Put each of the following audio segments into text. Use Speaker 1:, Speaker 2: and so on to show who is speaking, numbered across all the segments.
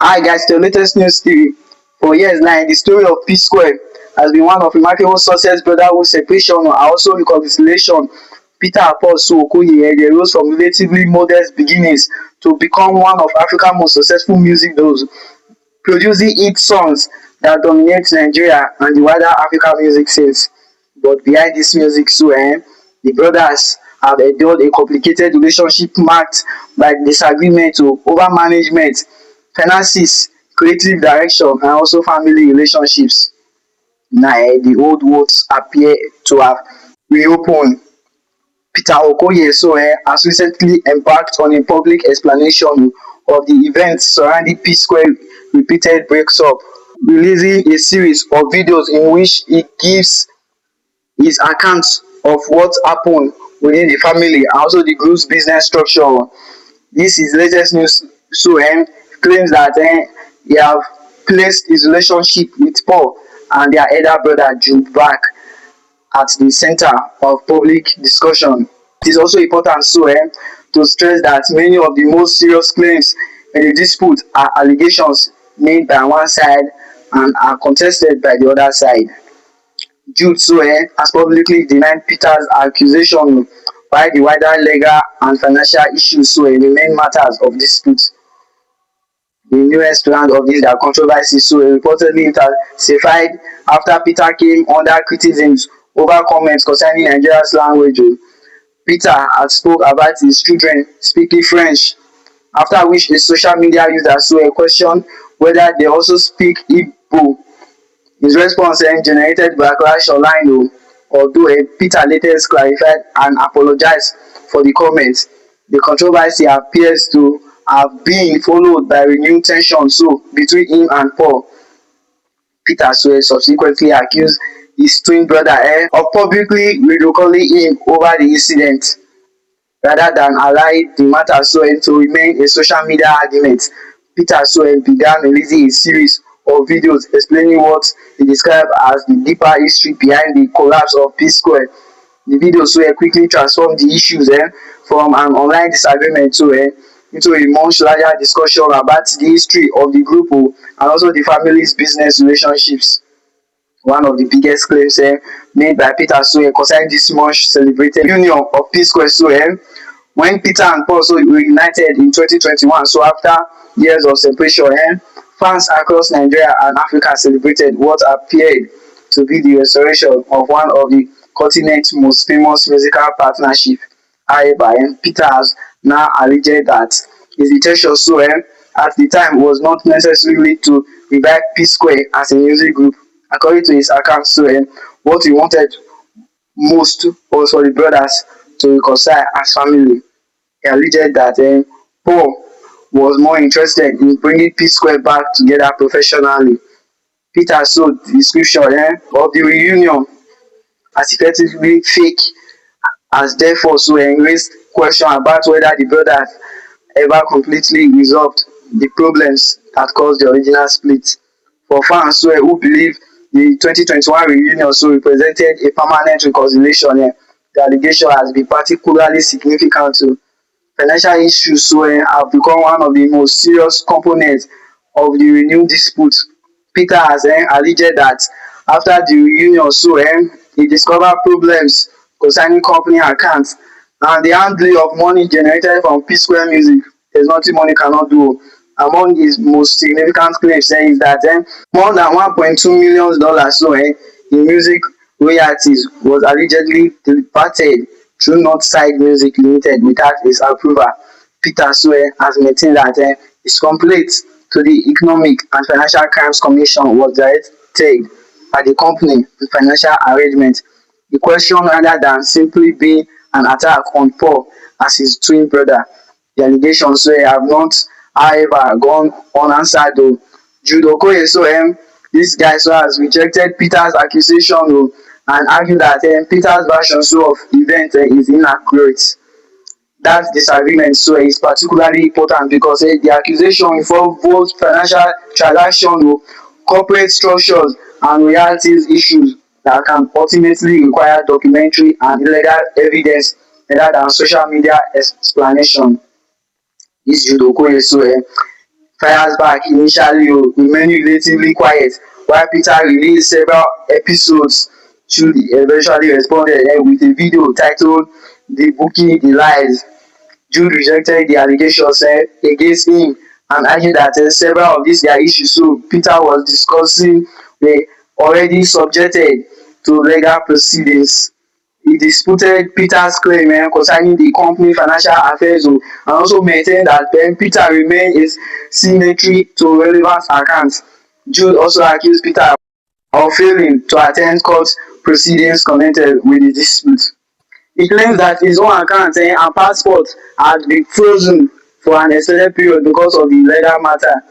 Speaker 1: Hi guys, the latest news theory. For years now, the story of p-squre has been one of remarkable success, brotherhood, separation, and also reconciliation. Peter and Paul Okoye, they rose from relatively modest beginnings to become one of Africa's most successful music duos, producing hit songs that dominate Nigeria and the wider African music scene. But behind this music the brothers have endured a complicated relationship marked by disagreement over management, finances, creative direction, and also family relationships. Now, the old wounds appear to have reopened. Peter Okoye has recently embarked on a public explanation of the events surrounding P-Square repeated breaks up, releasing a series of videos in which he gives his account of what happened within the family and also the group's business structure. This is latest news. Claims that he have placed his relationship with Paul and their elder brother Jude back at the center of public discussion. It is also important to stress that many of the most serious claims in the dispute are allegations made by one side and are contested by the other side. Jude has publicly denied Peter's accusation, while the wider legal and financial issues remain matters of dispute. The newest round of this controversy reportedly intensified after Peter came under criticism over comments concerning Nigeria's language. Peter had spoke about his children speaking French, after which a social media user questioned whether they also speak Igbo. His response generated backlash online, although Peter later clarified and apologized for the comments. The controversy appears to have been followed by renewed tension between him and Paul. Peter subsequently accused his twin brother of publicly ridiculing him over the incident, rather than allow the matter to remain a social media argument. Peter began releasing a series of videos explaining what he described as the deeper history behind the collapse of p-squre. The videos quickly transformed the issues from an online disagreement into a much larger discussion about the history of the group and also the family's business relationships. One of the biggest claims made by Peter concerning this much celebrated union of p-squre when Peter and Paul reunited in 2021, after years of separation, fans across Nigeria and Africa celebrated what appeared to be the restoration of one of the continent's most famous musical partnerships. However, Peter has now alleged that his intention at the time was not necessarily to revive p-squre as a music group. According to his account, what he wanted most was for the brothers to reconcile as family. He alleged that Paul was more interested in bringing p-squre back together professionally. Peter's description of the reunion as effectively fake has therefore raised question about whether the brothers ever completely resolved the problems that caused the original split. For fans who believe the 2021 reunion represented a permanent reconciliation, the allegation has been particularly significant. Financial issues have become one of the most serious components of the renewed dispute. Peter has alleged that after the reunion he discovered problems concerning company accounts and the handling of money generated from p-squre music. There's nothing money cannot do. Among his most significant claims is that more than $1.2 million in music royalties was allegedly departed through Northside Music Limited without his approval. Peter has maintained that his complaint to the Economic and Financial Crimes Commission was directed at the company and financial arrangement. The question, rather than simply being an attack on Paul as his twin brother, the allegations have not, however, gone unanswered. Jude Okoye, this guy has rejected Peter's accusation and argued that Peter's version of events is inaccurate. That disagreement is particularly important because the accusation involves both financial transactions, corporate structures, and royalties issues that can ultimately require documentary and legal evidence rather than social media explanation. This Jude Okoye fires back initially remaining relatively quiet, while Peter released several episodes. Jude eventually responded with a video titled "Debunking the Lies." Jude rejected the allegations against him and argued that several of these their issues Peter was discussing were already subjected to legal proceedings. He disputed Peter's claim concerning the company financial affairs and also maintained that Peter remained a signatory to relevant accounts. Jude also accused Peter of failing to attend court proceedings connected with the dispute. He claims that his own account and passport had been frozen for an extended period because of the legal matter.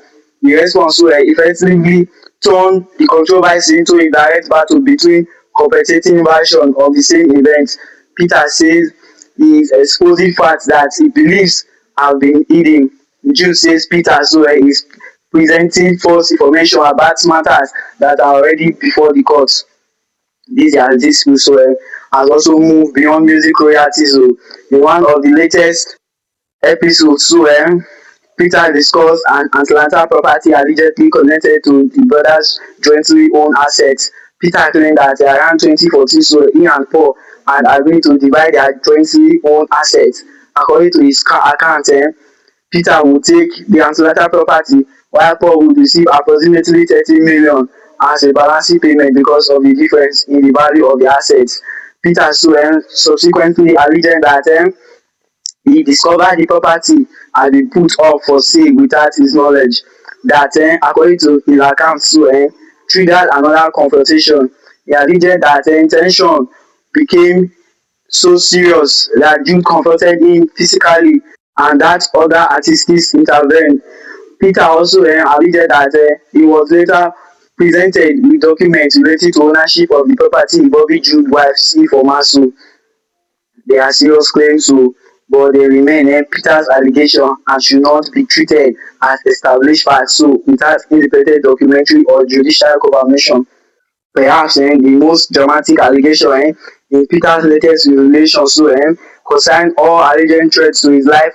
Speaker 1: The response effectively turned the controversy into a direct battle between competing versions of the same event. Peter says he is exposing facts that he believes have been hidden. Jude says Peter is presenting false information about matters that are already before the courts. This has also moved beyond music royalties. In one of the latest episodes, Peter discussed an Atlanta property allegedly connected to the brothers' jointly owned assets. Peter claimed that around 2014, he and Paul had agreed to divide their jointly owned assets. According to his account, Peter would take the Atlanta property while Paul would receive approximately 30 million as a balancing payment because of the difference in the value of the assets. Peter subsequently alleged that he discovered the property had been put up for sale without his knowledge. That, according to his account, triggered another confrontation. He alleged that tension became so serious that Jude confronted him physically and that other artists intervened. Peter also alleged that he was later presented with documents related to ownership of the property involving Jude's wife C for Maso. They are serious claims, but they remain Peter's allegation and should not be treated as established facts without independent documentary or judicial confirmation. Perhaps the most dramatic allegation in Peter's latest revelation concern all alleged threats to his life.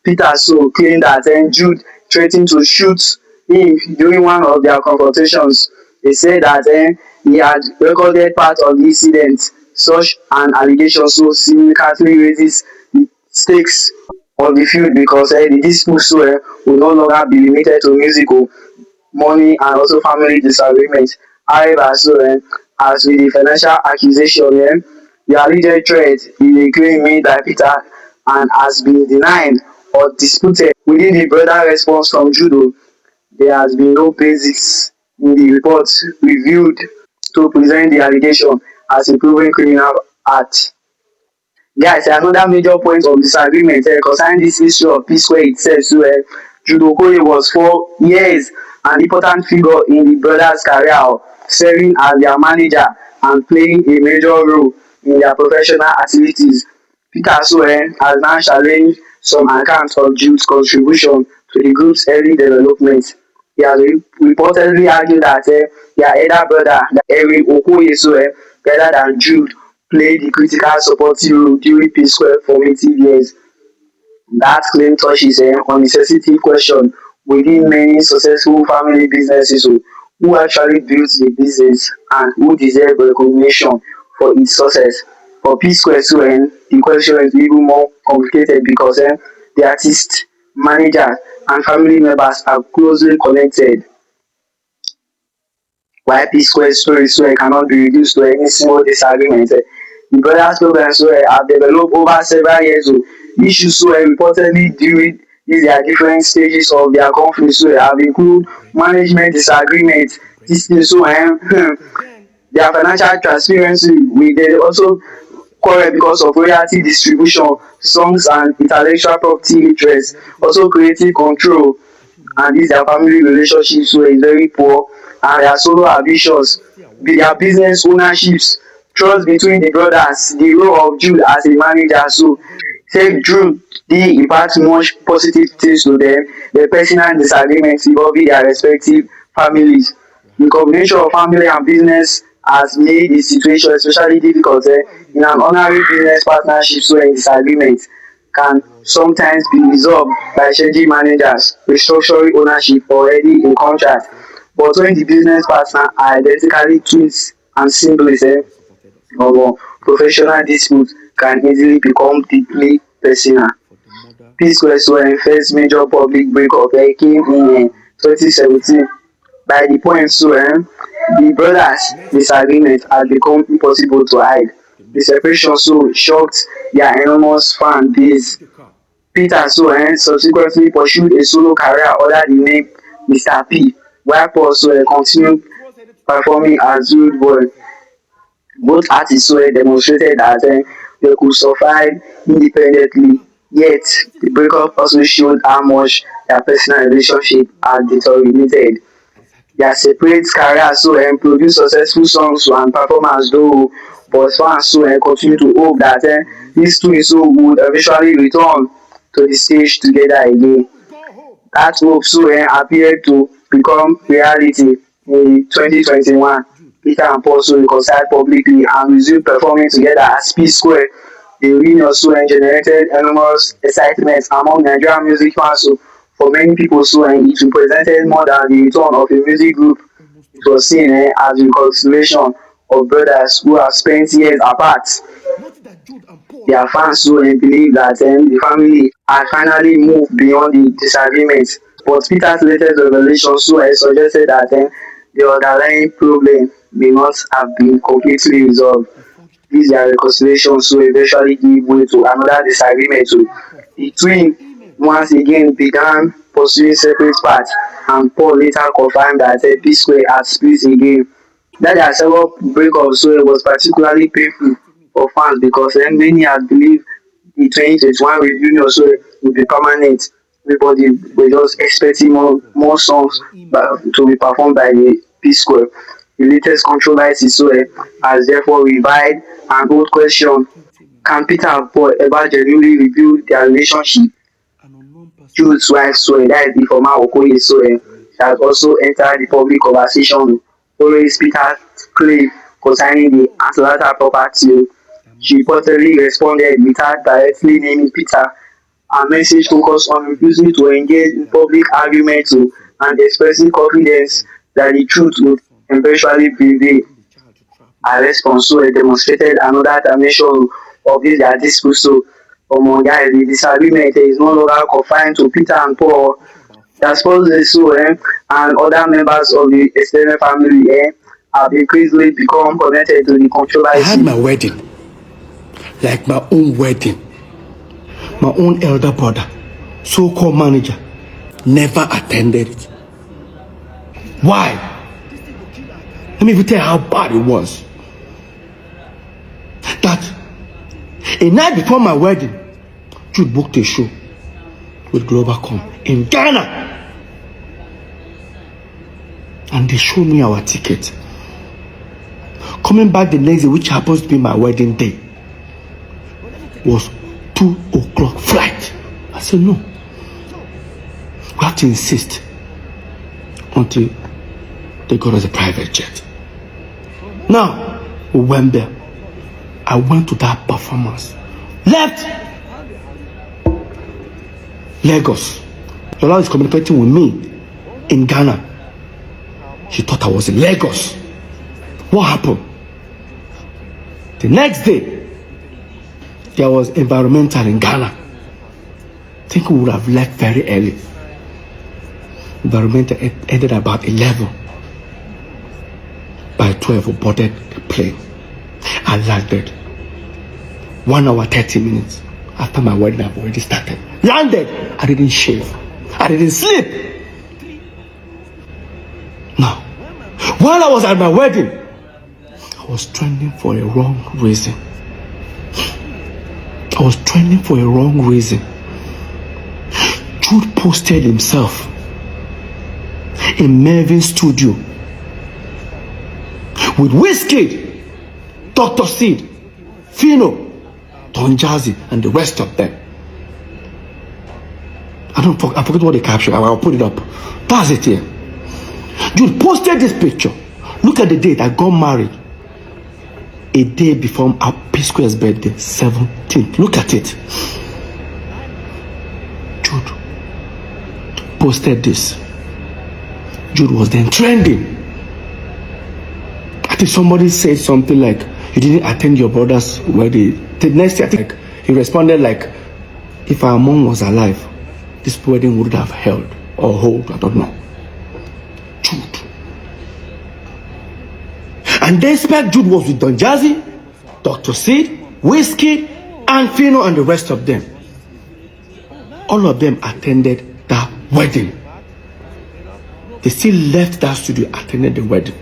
Speaker 1: Peter claimed that Jude threatened to shoot him during one of their confrontations. He said that he had recorded part of the incident. Such an allegation significantly raises the stakes of the feud because the dispute will no longer be limited to musical money and also family disagreement. However, as with the financial accusation, the alleged threat is a claim made by Peter and has been denied or disputed. Within the broader response from Judo, there has been no basis in the report reviewed to present the allegation as a proven criminal act. Guys, another major point of disagreement concerning this issue of p-squre itself. Jude Okoye was 4 years an important figure in the brothers' career, serving as their manager and playing a major role in their professional activities. Peter has now challenged some accounts of Jude's contribution to the group's early development. He has reportedly argued that their elder brother, Eric Okoye, rather than Jude, played the critical supporting role during p-squre formative years. That claim touches on the sensitive question within many successful family businesses who actually built the business and who deserve recognition for its success. For p-squre the question is even more complicated because the artist, manager and family members are closely connected. While p-squre story cannot be reduced to any single disagreement. The brothers' programs have developed over several years. Issues reportedly during these their different stages of their conflict have included management disagreements, their financial transparency. They also quarrel because of royalty distribution, songs and intellectual property interests, also creative control, and this their family relationships is very poor, and their solo ambitions, their business ownerships, trust between the brothers, the role of Jude as a manager. Say Jude did impart much positive things to them, their personal disagreements involving their respective families. The combination of family and business has made the situation especially difficult in an honorary business partnership. In disagreement can sometimes be resolved by changing managers, restructuring ownership, or ending a contract. But when the business partner are identically twins and siblings, professional disputes can easily become deeply personal. P-square first major public breakup came in 2017. By the point the brothers' disagreement had become impossible to hide. The separation shocked their enormous fan base. Peter subsequently pursued a solo career under the name Mr. P, while Paul continued performing as Rude Boy. Both artists demonstrated that they could survive independently, yet the breakup also showed how much their personal relationship had deteriorated. Their separate careers produced successful songs and performers though, but fans continue to hope that these two would eventually return to the stage together again. That hope appeared to become reality in 2021. Peter and Paul reconciled publicly and resumed performing together as P-Square. The reunion generated enormous excitement among Nigerian music fans. For many people, it represented more than the return of a music group. It was seen as a reconciliation of brothers who have spent years apart. Their fans believe that the family had finally moved beyond the disagreement. But Peter's latest revelation suggested that the underlying problem may not have been completely resolved. This their reconciliation eventually gave way to another disagreement. The twin once again began pursuing separate paths, and Paul later confirmed that P-Square had split again. That their several breakups was particularly painful for fans because many had believed the 2021 reunion would be permanent. Everybody were just expecting more songs to be performed by the P-Square. The latest controversy has therefore revived an old question: can Peter and Paul ever genuinely rebuild their relationship? Jude's wife that is the former Okoye she has also entered the public conversation. Always Peter's claim concerning the Atlanta property. She reportedly responded without directly naming Peter. Her message focused on refusing to engage in public argument and expressing confidence that the truth would eventually prevail. Her response demonstrated another dimension of this their dispute. Guys, the disagreement is no longer confined to Peter and Paul. Their spouses and other members of the extended family have increasingly become connected to the controversy.
Speaker 2: I had my wedding, like my own wedding. My own elder brother, so-called manager, never attended it. Why? Let me even tell you how bad it was. That a night before my wedding, Jude booked a show with Globalcom in Ghana. And they showed me our ticket. Coming back the next day, which happens to be my wedding day, was 2:00 flight. I said, no. We have to insist until they got us a private jet. Now, we went there. I went to that performance. Left Lagos. Yola is communicating with me in Ghana. She thought I was in Lagos. What happened? The next day, there was environmental in Ghana. I think we would have left very early. Environmental ended about 11. By 12, we boarded the plane. I landed. 1 hour, 30 minutes after my wedding, I've already started. Landed. I didn't shave. I didn't sleep. Now, while I was at my wedding, I was trending for a wrong reason. I was trending for a wrong reason. Jude posted himself in Mervin's studio with Wizkid, Dr. Seed, Fino, Don Jazzy, and the rest of them. I forget what the caption. I'll put it up. That's it here. Jude posted this picture. Look at the date. I got married a day before our P-Square's birthday, 17th. Look at it. posted this. Jude was then trending. I think somebody said something like, "You didn't attend your brother's wedding." The next day, I think he responded like, "If our mom was alive, this wedding would have held or hold, I don't know." Jude. And despite Jude was with Don Jazzy, Dr. Sid, Whiskey, and Fino and the rest of them, all of them attended that wedding. They still left that studio, attended the wedding.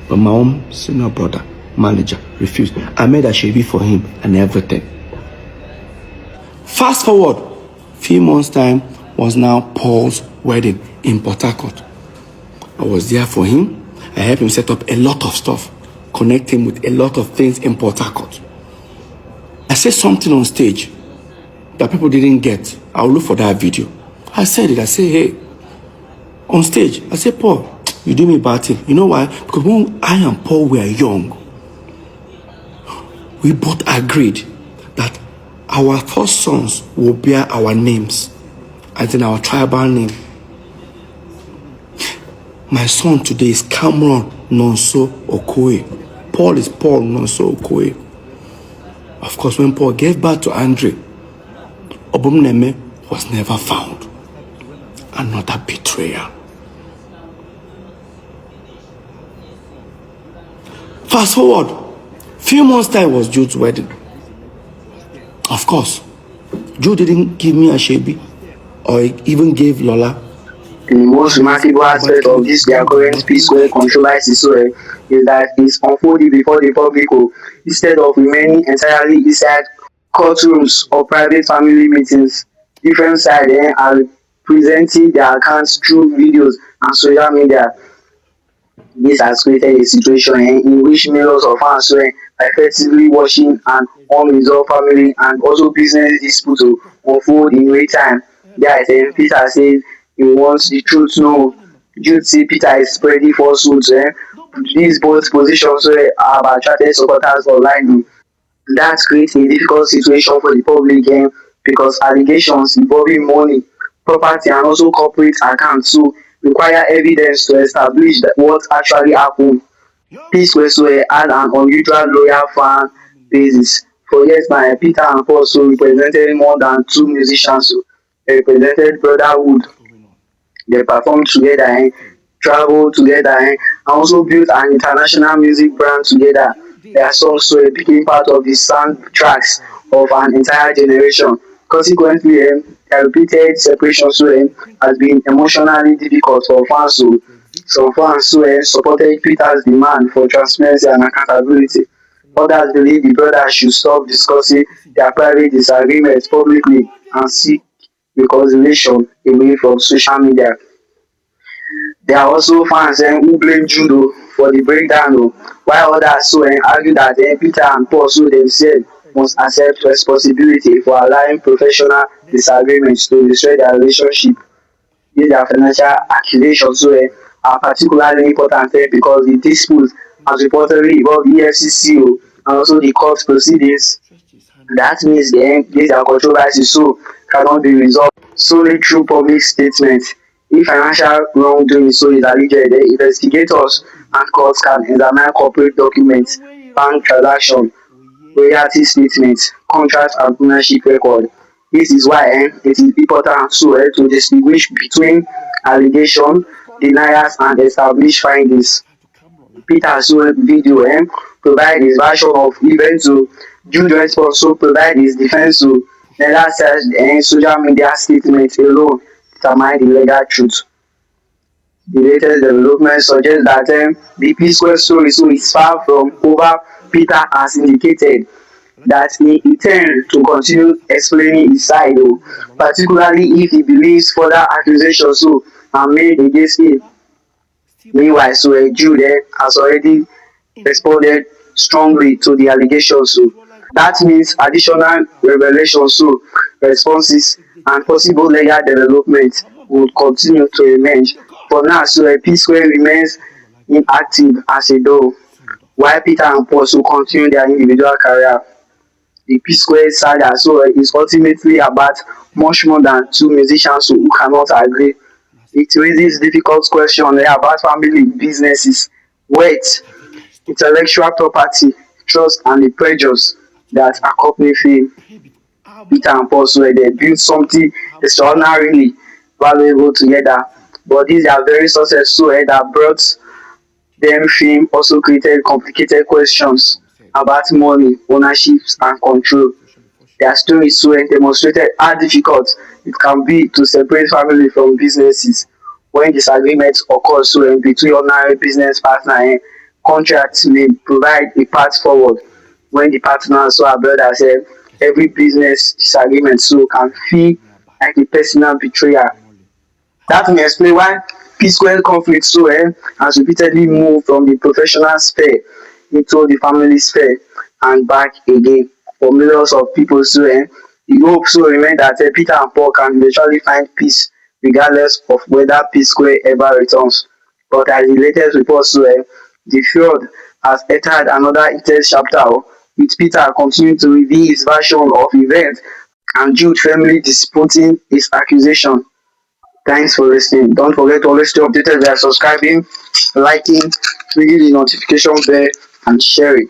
Speaker 2: But my own senior brother, manager, refused. I made a shavy for him and everything. Fast forward, few months' time was now Paul's wedding in Port Harcourt. I was there for him. I helped him set up a lot of stuff, connect him with a lot of things in Port Harcourt. I said something on stage that people didn't get. I'll look for that video. I said it. I said, "Hey," on stage, I said, "Paul, you do me bad thing." You know why? Because when I and Paul were young, we both agreed that our first sons will bear our names, as in our tribal name. My son today is Cameron Nonso Okoye. Paul is Paul Nonso Okoye. Of course, when Paul gave birth to Andre, Obumneme was never found. Another betrayal. Fast forward, few months time was Jude's wedding. Of course, Jude didn't give me a shebi or even gave Lola.
Speaker 1: The most remarkable aspect of this their current p-squre controversy is that it's unfolding before the public instead of remaining entirely inside courtrooms or private family meetings. Different sides are presenting their accounts through videos and social media. This has created a situation in which millions of fans are effectively watching an unresolved family and also business dispute unfold in real time. Guys, Peter says he wants the truth known. Jude say Peter is spreading falsehoods. These both positions have attracted supporters online. That creates a difficult situation for the public because allegations involving money, property, and also corporate accounts require evidence to establish what actually happened. p-squre had an unusual loyal fan basis. For years now, Peter and Paul represented more than two musicians. They represented brotherhood. They performed together, traveled together, and also built an international music brand together. Their songs became part of the soundtracks of an entire generation. Consequently, their repeated separation has been emotionally difficult for fans. Some fans supported Peter's demand for transparency and accountability. Others believe the brothers should stop discussing their private disagreements publicly and seek reconciliation away from social media. There are also fans who blame Judo for the breakdown, while others argue that Peter and Paul themselves must accept responsibility for allowing professional disagreements to destroy their relationship. These are financial accusations are particularly important because the dispute has reportedly involved EFCC and also the court proceedings. That means these are controversies cannot be resolved solely through public statements. If financial wrongdoing is alleged, investigators and courts can examine corporate documents, bank transactions, royalty statements, contract and ownership record. This is why it is important to distinguish between allegation, denials, and established findings. Peter's video provide his version of events. Jude response provide his defense. Neither says social media statement alone determine the legal truth. The latest development suggests that the p-squre story is far from over. Peter has indicated that he intends to continue explaining his side, particularly if he believes further accusations are made against him. Meanwhile, Jude has already responded strongly to the allegations. That means additional revelations, responses, and possible legal development will continue to emerge. For now, p-squre remains inactive as a duo, while Peter and Paul continue their individual career. The p-squre saga is ultimately about much more than two musicians who cannot agree It raises difficult questions about family, businesses, wealth, intellectual property, trust, and the pressures that accompany fame. Peter and Paul so they built something extraordinarily valuable together. But these are very successful that brought them fame also created complicated questions about money, ownership, and control. Their stories so demonstrated how difficult it can be to separate family from businesses when disagreements occur between ordinary business partners. Contracts may provide a path forward when the partners are brothers. Every business disagreement can feel like a personal betrayal. That may explain why p-square conflict has repeatedly moved from the professional sphere into the family sphere and back again. For millions of people the hope remain that Peter and Paul can eventually find peace regardless of whether p-square ever returns. But as the latest report the FEUD has entered another intense chapter with Peter continuing to reveal his version of events and Jude firmly disputing his accusation. Thanks for listening. Don't forget to always stay updated by subscribing, liking, ringing the notification bell, and sharing.